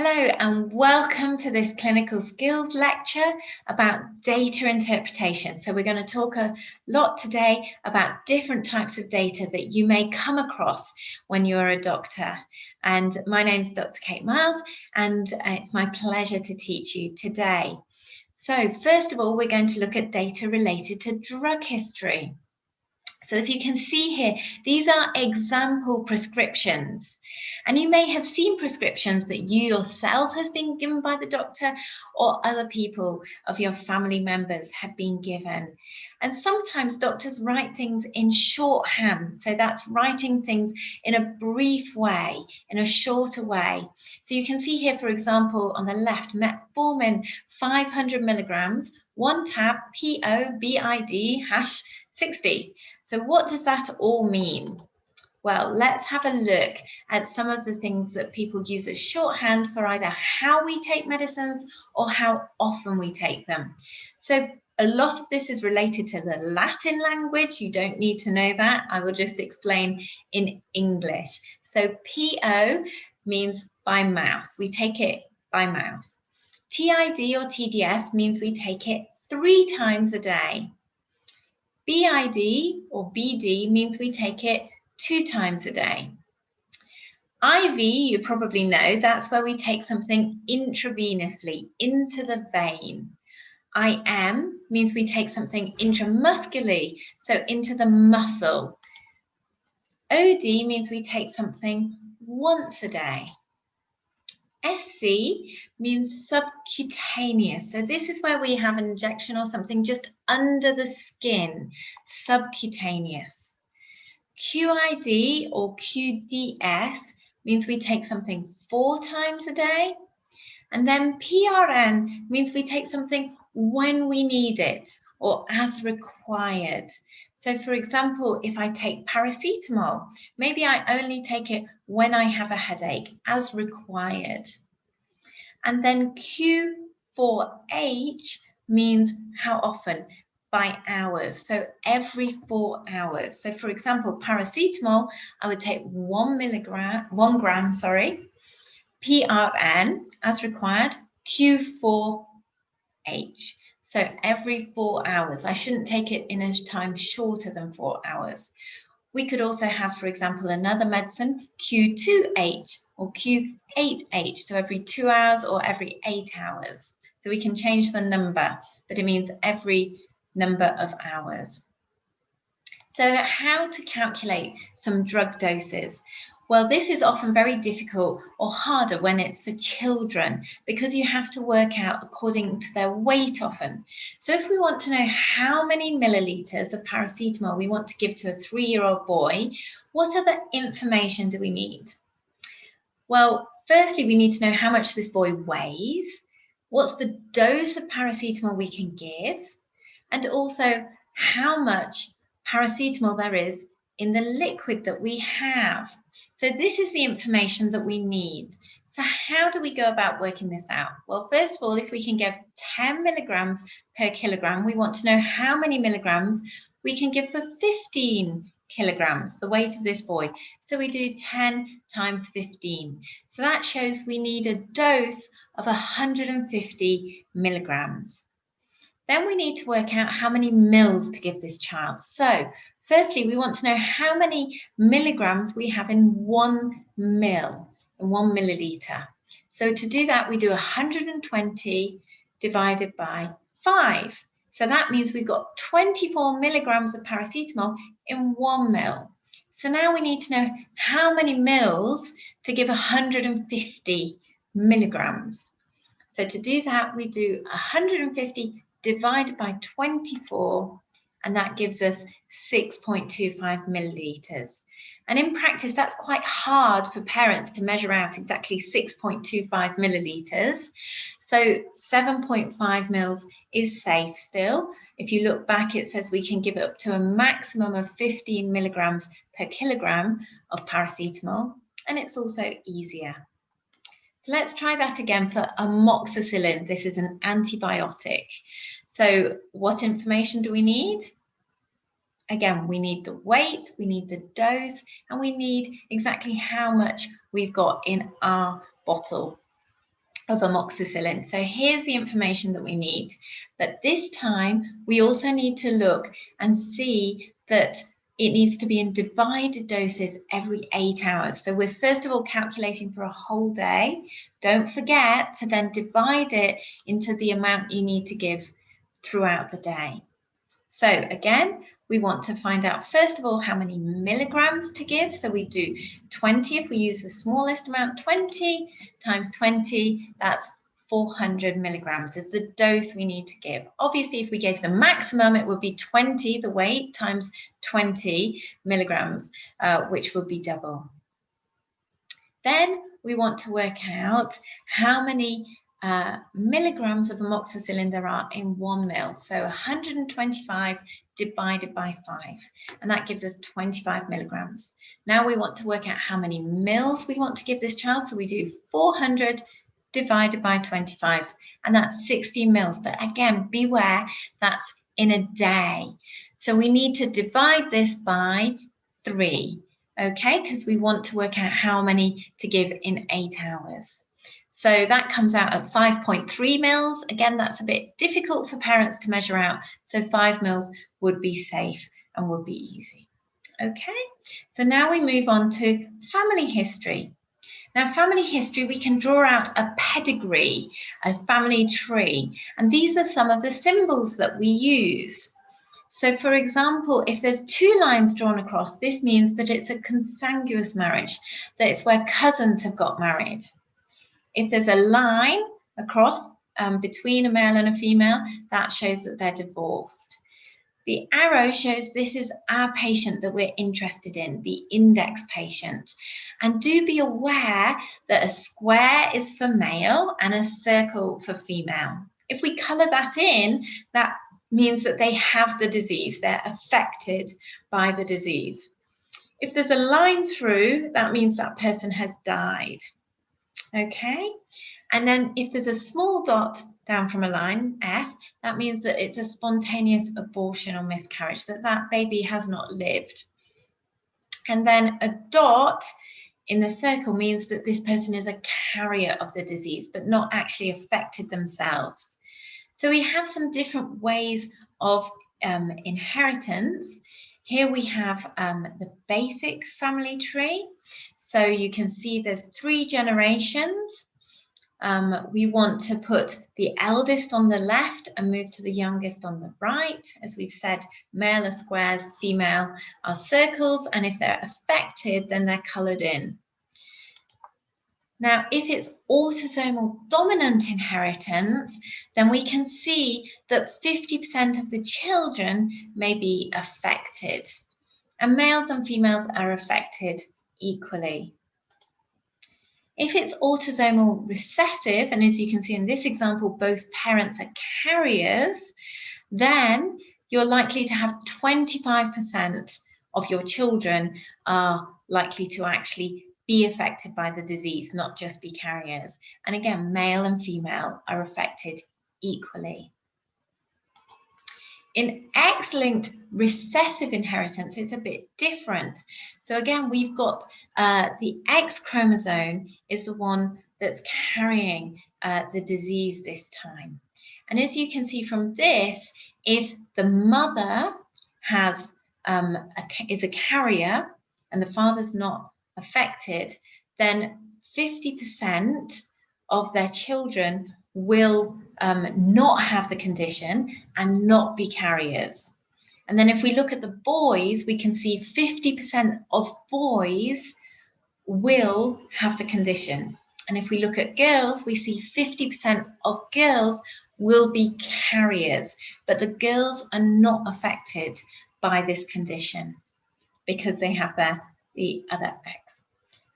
Hello and welcome to this clinical skills lecture about data interpretation. So we're going to talk a lot today about different types of data that you may come across when you're a doctor. And my name is Dr. Kate Miles, and it's my pleasure to teach you today. So first of all, we're going to look at data related to drug history. So as you can see here, these are example prescriptions. And you may have seen prescriptions that you yourself has been given by the doctor or other people of your family members have been given. And sometimes doctors write things in shorthand. So that's writing things in a brief way, in a shorter way. So you can see here, for example, on the left, metformin 500 milligrams, 1 tab, PO, BID, #60. So what does that all mean? Well, let's have a look at some of the things that people use as shorthand for either how we take medicines or how often we take them. So a lot of this is related to the Latin language. You don't need to know that. I will just explain in English. So PO means by mouth. We take it by mouth. TID or TDS means we take it 3 times a day. BID or BD means we take it 2 times a day. IV, you probably know, that's where we take something intravenously into the vein. IM means we take something intramuscularly, so into the muscle. OD means we take something once a day. SC means subcutaneous. So this is where we have an injection or something just under the skin, subcutaneous. QID or QDS means we take something 4 times a day. And then PRN means we take something when we need it or as required. So for example, if I take paracetamol, maybe I only take it when I have a headache as required. And then Q4H means how often? By hours, so every 4 hours. So for example, paracetamol, I would take 1 gram, PRN as required, Q4H. So every 4 hours. I shouldn't take it in a time shorter than 4 hours. We could also have, for example, another medicine, Q2H or Q8H, so every 2 hours or every 8 hours. So we can change the number, but it means every number of hours. So how to calculate some drug doses? Well, this is often very difficult or harder when it's for children because you have to work out according to their weight often. So if we want to know how many milliliters of paracetamol we want to give to a 3-year-old boy, what other information do we need? Well, firstly, we need to know how much this boy weighs, what's the dose of paracetamol we can give, and also how much paracetamol there is in the liquid that we have. So this is the information that we need. So how do we go about working this out? Well, first of all, if we can give 10 milligrams per kilogram, we want to know how many milligrams we can give for 15 kilograms, the weight of this boy. So we do 10 times 15. So that shows we need a dose of 150 milligrams. Then we need to work out how many mils to give this child. So firstly, we want to know how many milligrams we have in 1 mil, in 1 milliliter. So to do that, we do 120 divided by 5. So that means we've got 24 milligrams of paracetamol in 1 mil. So now we need to know how many mils to give 150 milligrams. So to do that, we do 150 divided by 24, and that gives us 6.25 milliliters. And in practice, that's quite hard for parents to measure out exactly 6.25 milliliters. So 7.5 mils is safe still. If you look back, it says we can give up to a maximum of 15 milligrams per kilogram of paracetamol, and it's also easier. So let's try that again for amoxicillin. This is an antibiotic. So what information do we need? Again, we need the weight, we need the dose, and we need exactly how much we've got in our bottle. of amoxicillin. So here's the information that we need. But this time, we also need to look and see that it needs to be in divided doses every 8 hours. So we're first of all calculating for a whole day. Don't forget to then divide it into the amount you need to give throughout the day. So again, we want to find out first of all how many milligrams to give. So we do 20, if we use the smallest amount, 20 times 20, that's 400 milligrams is the dose we need to give. Obviously, if we gave the maximum, it would be 20, the weight, times 20 milligrams, which would be double. Then we want to work out how many milligrams of amoxicillin there are in 1 ml. So 125 divided by 5, and that gives us 25 milligrams. Now we want to work out how many mils we want to give this child. So we do 400 divided by 25, and that's 60 mils. But again, beware, that's in a day. So we need to divide this by 3, okay, because we want to work out how many to give in 8 hours. So that comes out at 5.3 mils. Again, that's a bit difficult for parents to measure out. So 5 mils would be safe and would be easy. Okay, so now we move on to family history. Now, family history, we can draw out a pedigree, a family tree, and these are some of the symbols that we use. So, for example, if there's 2 lines drawn across, this means that it's a consanguineous marriage, that it's where cousins have got married. If there's a line across between a male and a female, that shows that they're divorced. The arrow shows this is our patient that we're interested in, the index patient. And do be aware that a square is for male and a circle for female. If we colour that in, that means that they have the disease, they're affected by the disease. If there's a line through, that means that person has died. Okay, and then if there's a small dot down from a line, F, that means that it's a spontaneous abortion or miscarriage, that that baby has not lived. And then a dot in the circle means that this person is a carrier of the disease, but not actually affected themselves. So we have some different ways of inheritance. Here we have the basic family tree. So you can see there's 3 generations. We want to put the eldest on the left and move to the youngest on the right. As we've said, male are squares, female are circles, and if they're affected, then they're coloured in. Now, if it's autosomal dominant inheritance, then we can see that 50% of the children may be affected, and males and females are affected equally. If it's autosomal recessive, and as you can see in this example, both parents are carriers, then you're likely to have 25% of your children are likely to actually be affected by the disease, not just be carriers. And again, male and female are affected equally. In X-linked recessive inheritance, it's a bit different. So again, we've got the X chromosome is the one that's carrying the disease this time. And as you can see from this, if the mother has is a carrier and the father's not affected, then 50% of their children will not have the condition and not be carriers. And then if we look at the boys, we can see 50% of boys will have the condition. And if we look at girls, we see 50% of girls will be carriers, but the girls are not affected by this condition because they have the other X.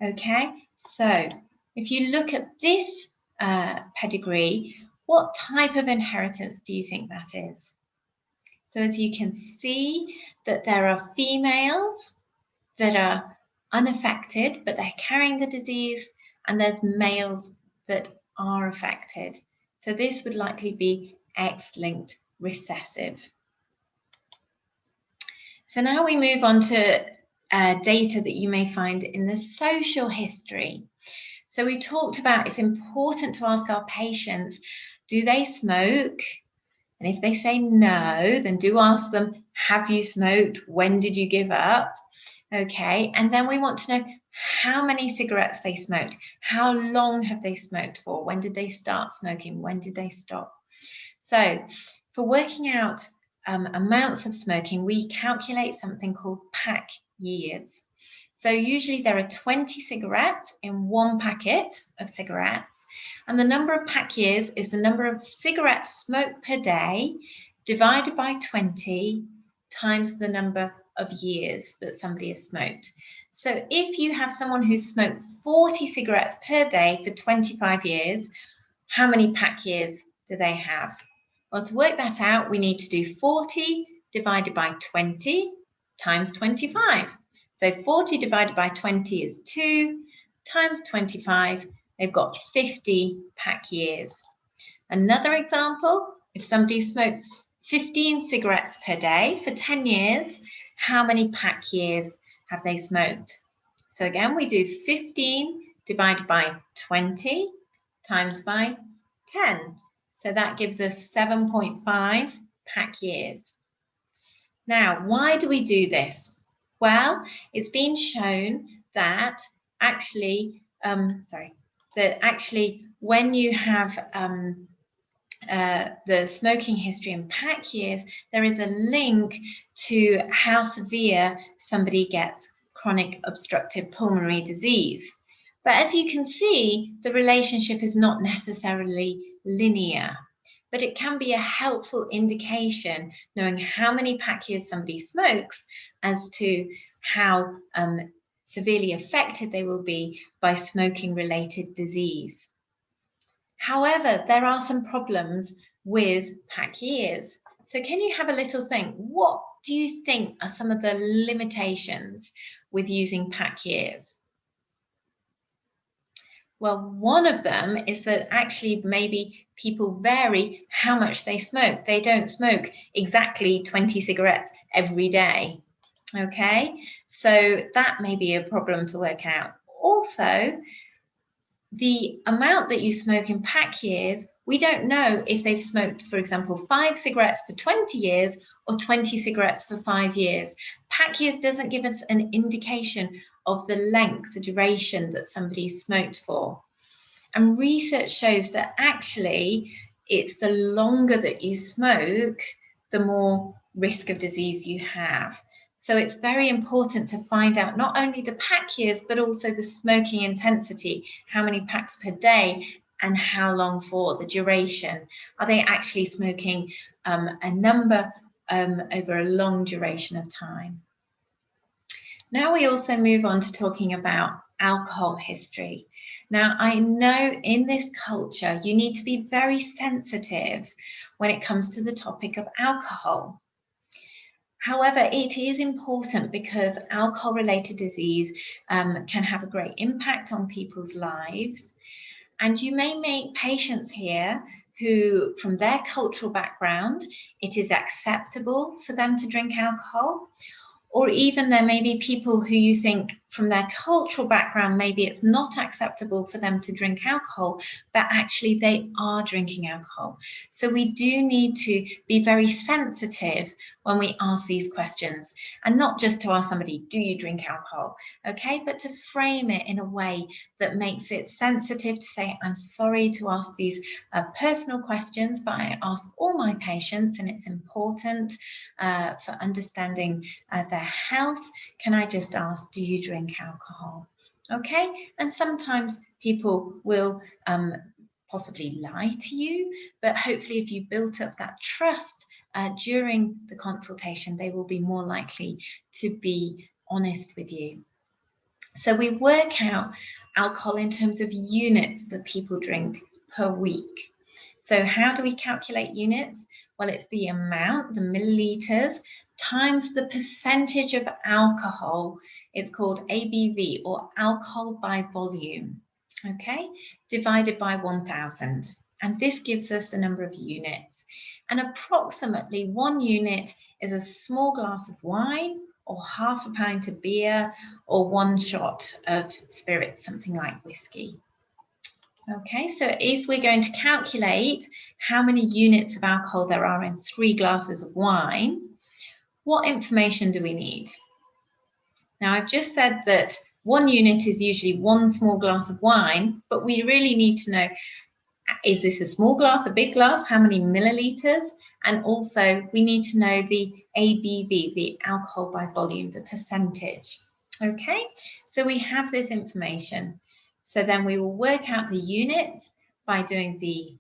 Okay, so if you look at this pedigree, what type of inheritance do you think that is? So as you can see that there are females that are unaffected, but they're carrying the disease, and there's males that are affected. So this would likely be X-linked recessive. So now we move on to data that you may find in the social history. So we talked about it's important to ask our patients, do they smoke? And if they say no, then do ask them, have you smoked? When did you give up? Okay, and then we want to know how many cigarettes they smoked. How long have they smoked for? When did they start smoking? When did they stop? So for working out amounts of smoking, we calculate something called pack years. So usually there are 20 cigarettes in one packet of cigarettes, and the number of pack years is the number of cigarettes smoked per day divided by 20 times the number of years that somebody has smoked. So if you have someone who's smoked 40 cigarettes per day for 25 years, how many pack years do they have? Well, to work that out, we need to do 40 divided by 20 times 25. So 40 divided by 20 is 2, times 25, they've got 50 pack years. Another example, if somebody smokes 15 cigarettes per day for 10 years, how many pack years have they smoked? So again, we do 15 divided by 20 times by 10. So that gives us 7.5 pack years. Now, why do we do this? Well, it's been shown that actually, when you have the smoking history and pack years, there is a link to how severe somebody gets chronic obstructive pulmonary disease. But as you can see, the relationship is not necessarily linear, but it can be a helpful indication knowing how many pack years somebody smokes as to how severely affected they will be by smoking-related disease. However, there are some problems with pack years. So can you have a little think? What do you think are some of the limitations with using pack years? Well, one of them is that actually maybe people vary how much they smoke. They don't smoke exactly 20 cigarettes every day. Okay, so that may be a problem to work out. Also, the amount that you smoke in pack years, we don't know if they've smoked, for example, 5 cigarettes for 20 years or 20 cigarettes for 5 years. Pack years doesn't give us an indication of the length, the duration that somebody smoked for. And research shows that actually it's the longer that you smoke, the more risk of disease you have. So it's very important to find out not only the pack years, but also the smoking intensity, how many packs per day and how long for, the duration. Are they actually smoking a number over a long duration of time? Now we also move on to talking about alcohol history. Now, I know in this culture, you need to be very sensitive when it comes to the topic of alcohol. However, it is important because alcohol-related disease can have a great impact on people's lives. And you may meet patients here who, from their cultural background, it is acceptable for them to drink alcohol. Or even there may be people who you think from their cultural background, maybe it's not acceptable for them to drink alcohol, but actually they are drinking alcohol. So we do need to be very sensitive when we ask these questions, and not just to ask somebody, do you drink alcohol? Okay, but to frame it in a way that makes it sensitive to say, I'm sorry to ask these personal questions, but I ask all my patients, and it's important for understanding their health. Can I just ask, do you drink alcohol? Okay, and sometimes people will possibly lie to you, but hopefully if you built up that trust during the consultation, they will be more likely to be honest with you. So we work out alcohol in terms of units that people drink per week. So how do we calculate units? Well, it's the amount, the milliliters, times the percentage of alcohol. It's called ABV, or alcohol by volume, okay, divided by 1,000. And this gives us the number of units. And approximately 1 unit is a small glass of wine, or half a pint of beer, or 1 shot of spirit, something like whiskey. Okay, so if we're going to calculate how many units of alcohol there are in 3 glasses of wine, what information do we need? Now, I've just said that 1 unit is usually 1 small glass of wine, but we really need to know, is this a small glass, a big glass, how many milliliters? And also we need to know the ABV, the alcohol by volume, the percentage. Okay, so we have this information. So then we will work out the units by doing the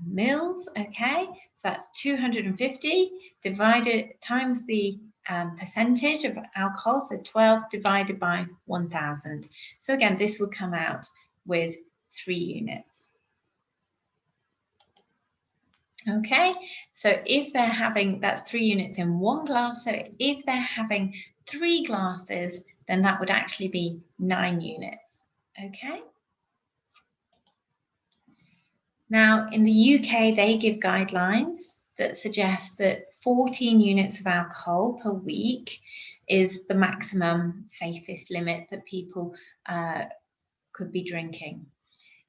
mils, okay? So that's 250 divided times the percentage of alcohol, so 12 divided by 1,000. So again, this would come out with 3 units. Okay, so if they're having, that's 3 units in 1 glass, so if they're having 3 glasses, then that would actually be 9 units. Okay. Now, in the UK, they give guidelines that suggest that 14 units of alcohol per week is the maximum safest limit that people could be drinking.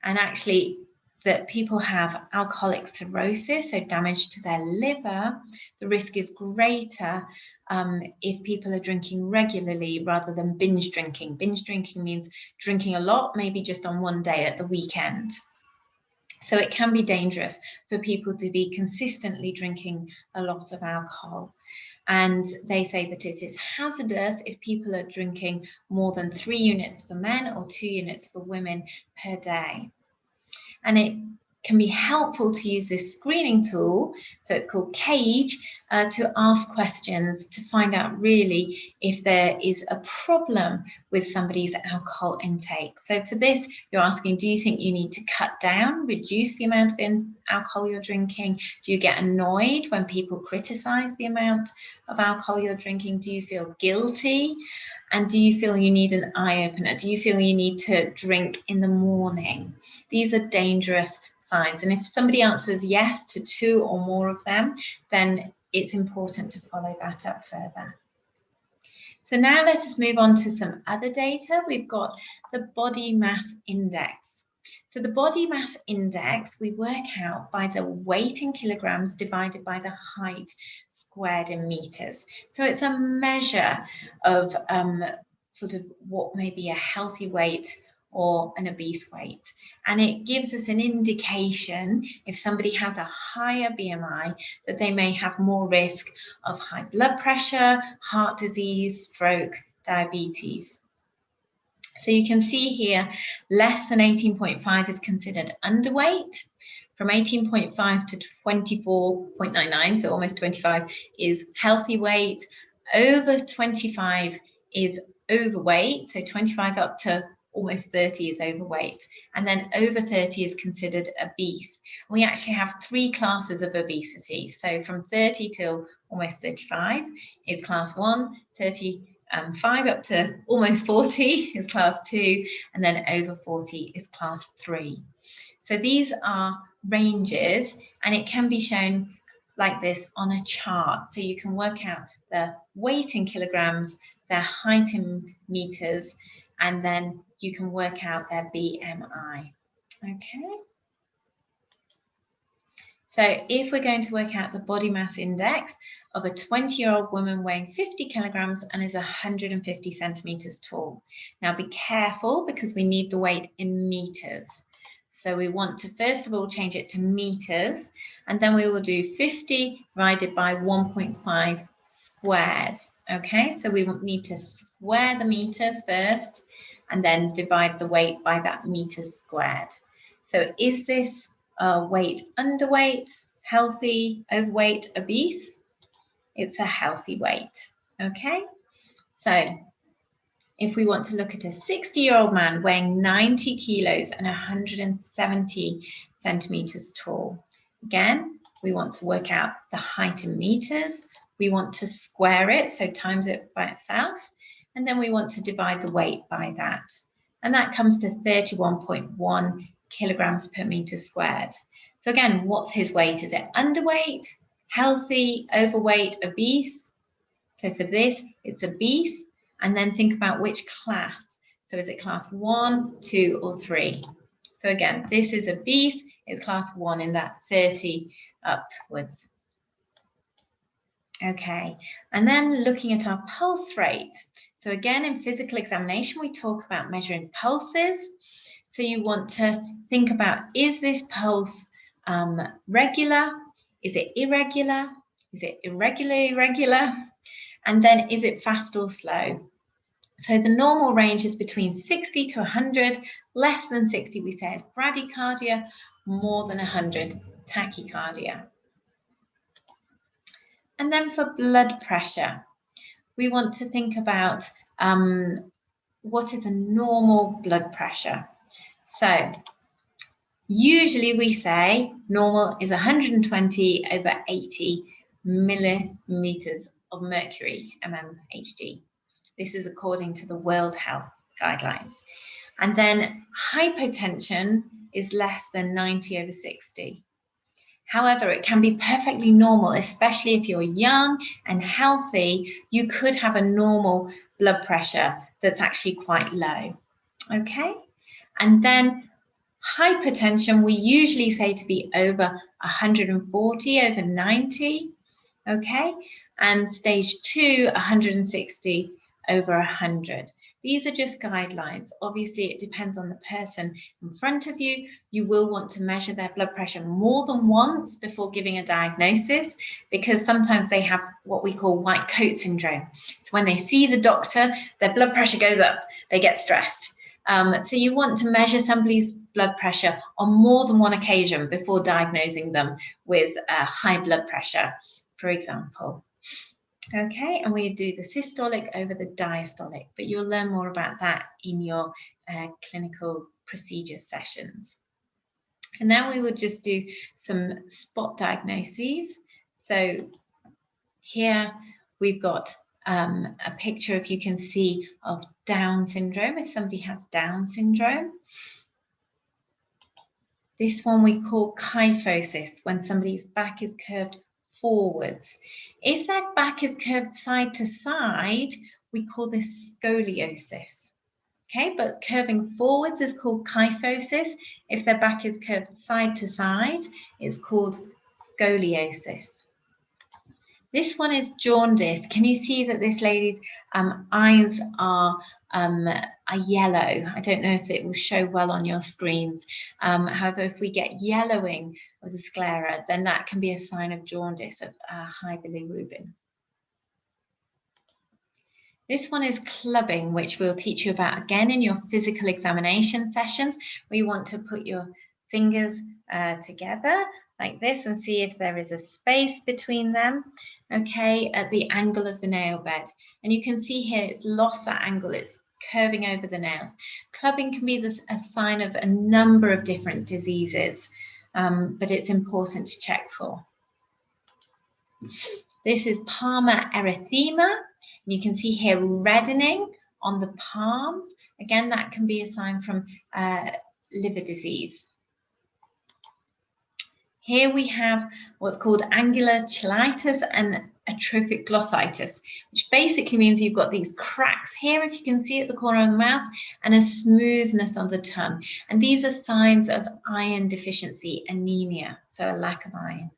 And actually, that people have alcoholic cirrhosis, so damage to their liver, the risk is greater if people are drinking regularly rather than binge drinking. Binge drinking means drinking a lot, maybe just on one day at the weekend. So it can be dangerous for people to be consistently drinking a lot of alcohol. And they say that it is hazardous if people are drinking more than 3 units for men or 2 units for women per day. And it can be helpful to use this screening tool, so it's called CAGE, to ask questions to find out really if there is a problem with somebody's alcohol intake. So for this, you're asking, do you think you need to cut down, reduce the amount of alcohol you're drinking? Do you get annoyed when people criticize the amount of alcohol you're drinking? Do you feel guilty? And do you feel you need an eye opener? Do you feel you need to drink in the morning? These are dangerous signs. And if somebody answers yes to 2 or more of them, then it's important to follow that up further. So now let us move on to some other data. We've got the body mass index. So the body mass index we work out by the weight in kilograms divided by the height squared in meters. So it's a measure of sort of what may be a healthy weight or an obese weight. And it gives us an indication if somebody has a higher BMI that they may have more risk of high blood pressure, heart disease, stroke, diabetes. So you can see here, less than 18.5 is considered underweight. From 18.5 to 24.99, so almost 25, is healthy weight. Over 25 is overweight, so 25 up to almost 30 is overweight. And then over 30 is considered obese. We actually have 3 classes of obesity. So from 30 till almost 35 is class 1, 35 up to almost 40 is class 2, and then over 40 is class 3. So these are ranges, and it can be shown like this on a chart. So you can work out the weight in kilograms, their height in meters, and then you can work out their BMI. Okay. So if we're going to work out the body mass index of a 20-year-old woman weighing 50 kilograms and is 150 centimeters tall. Now be careful because we need the weight in meters. So we want to first of all change it to meters, and then we will do 50 divided by 1.5 squared. Okay, so we need to square the meters first and then divide the weight by that meters squared. So is this weight underweight, healthy, overweight, obese? It's a healthy weight. Okay, so if we want to look at a 60-year-old man weighing 90 kilos and 170 centimeters tall, again, we want to work out the height in meters. We want to square it, so times it by itself, and then we want to divide the weight by that. And that comes to 31.1 kilograms per meter squared. So again, what's his weight? Is it underweight, healthy, overweight, obese? So for this, it's obese. And then think about which class. So is it class 1, 2, or 3? So again, this is obese, it's class 1 in that 30 upwards. Okay, and then looking at our pulse rate. So again, in physical examination, we talk about measuring pulses. So you want to think about, is this pulse regular? Is it irregular? Is it irregular? And then is it fast or slow? So the normal range is between 60 to 100. Less than 60 we say is bradycardia, more than 100 tachycardia. And then for blood pressure, we want to think about what is a normal blood pressure. So usually we say normal is 120 over 80 millimeters of mercury, mmHg. This is according to the World Health Guidelines. And then hypotension is less than 90 over 60. However, it can be perfectly normal, especially if you're young and healthy. You could have a normal blood pressure that's actually quite low. Okay? And then hypertension, we usually say to be over 140 over 90. Okay? And stage 2, 160 over 100. These are just guidelines. Obviously, it depends on the person in front of you. You will want to measure their blood pressure more than once before giving a diagnosis, because sometimes they have what we call white coat syndrome. So when they see the doctor, their blood pressure goes up, they get stressed. So you want to measure somebody's blood pressure on more than one occasion before diagnosing them with high blood pressure, for example. Okay, and we do the systolic over the diastolic, but you'll learn more about that in your clinical procedure sessions. And now we will just do some spot diagnoses. So here we've got a picture, if you can see, of Down syndrome, if somebody has Down syndrome. This one we call kyphosis, when somebody's back is curved forwards. If their back is curved side to side, we call this scoliosis. Okay, but curving forwards is called kyphosis. If their back is curved side to side, it's called scoliosis. This one is jaundice. Can you see that this lady's eyes are yellow? I don't know if it will show well on your screens. However, if we get yellowing of the sclera, then that can be a sign of jaundice, of high bilirubin. This one is clubbing, which we'll teach you about again in your physical examination sessions, where you want to put your fingers together like this and see if there is a space between them, okay, at the angle of the nail bed. And you can see here it's lost that angle, it's curving over the nails. Clubbing can be a sign of a number of different diseases, but it's important to check for. This is palmar erythema. You can see here reddening on the palms. Again, that can be a sign from liver disease. Here we have what's called angular cheilitis and atrophic glossitis, which basically means you've got these cracks here, if you can see at the corner of the mouth, and a smoothness on the tongue. And these are signs of iron deficiency, anemia, so a lack of iron.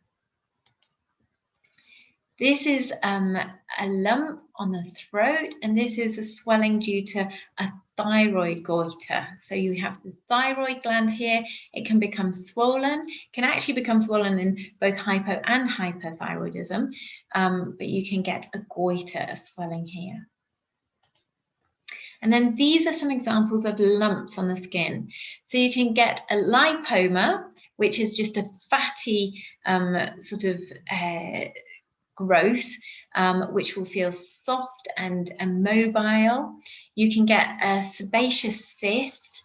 This is a lump on the throat, and this is a swelling due to a thyroid goiter. So you have the thyroid gland here. It can become swollen. It can actually become swollen in both hypo and hypothyroidism, but you can get a goiter, a swelling here. And then these are some examples of lumps on the skin. So you can get a lipoma, which is just a fatty sort of growth, which will feel soft and mobile. You can get a sebaceous cyst,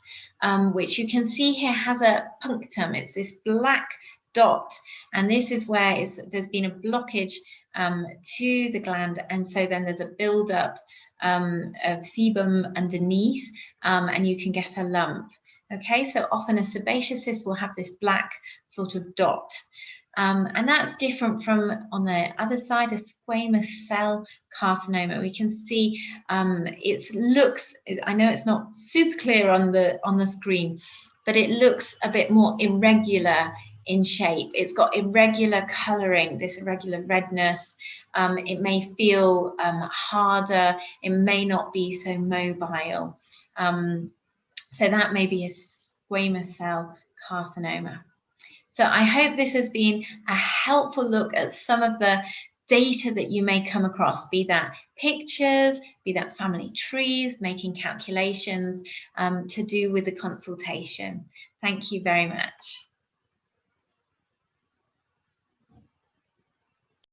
which you can see here has a punctum. It's this black dot, and this is where there's been a blockage to the gland, and so then there's a buildup of sebum underneath, and you can get a lump. Okay, so often a sebaceous cyst will have this black sort of dot. And that's different from, on the other side, a squamous cell carcinoma. We can see it looks, I know it's not super clear on the screen, but it looks a bit more irregular in shape. It's got irregular colouring, this irregular redness. It may feel harder. It may not be so mobile. So that may be a squamous cell carcinoma. So I hope this has been a helpful look at some of the data that you may come across, be that pictures, be that family trees, making calculations to do with the consultation. Thank you very much.